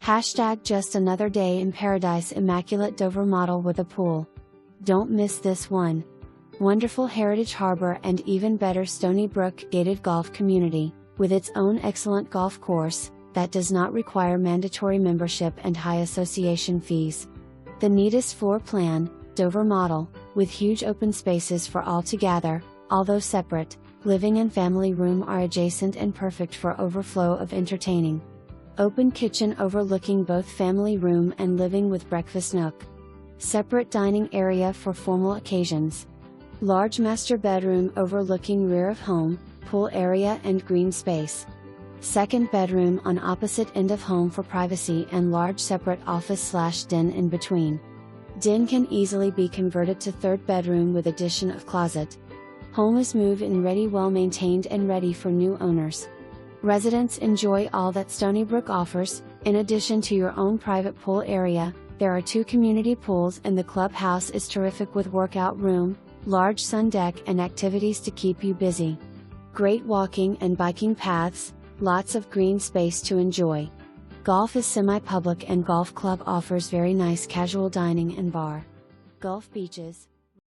Hashtag just another day in paradise. Immaculate Dover model with a pool. Don't miss this one. Wonderful Heritage Harbor and even better Stony Brook gated golf community, with its own excellent golf course, that does not require mandatory membership and high association fees. The neatest floor plan, Dover model, with huge open spaces for all to gather, although separate, living and family room are adjacent and perfect for overflow of entertaining. Open kitchen overlooking both family room and living with breakfast nook. Separate dining area for formal occasions. Large master bedroom overlooking rear of home, pool area and green space. Second bedroom on opposite end of home for privacy and large separate office/den in between. Den can easily be converted to third bedroom with addition of closet. Home is move-in ready, well maintained and ready for new owners. Residents enjoy all that Stony Brook offers. In addition to your own private pool area, there are 2 community pools and the clubhouse is terrific with workout room, large sun deck and activities to keep you busy. Great walking and biking paths, lots of green space to enjoy. Golf is semi-public and golf club offers very nice casual dining and bar. Gulf beaches.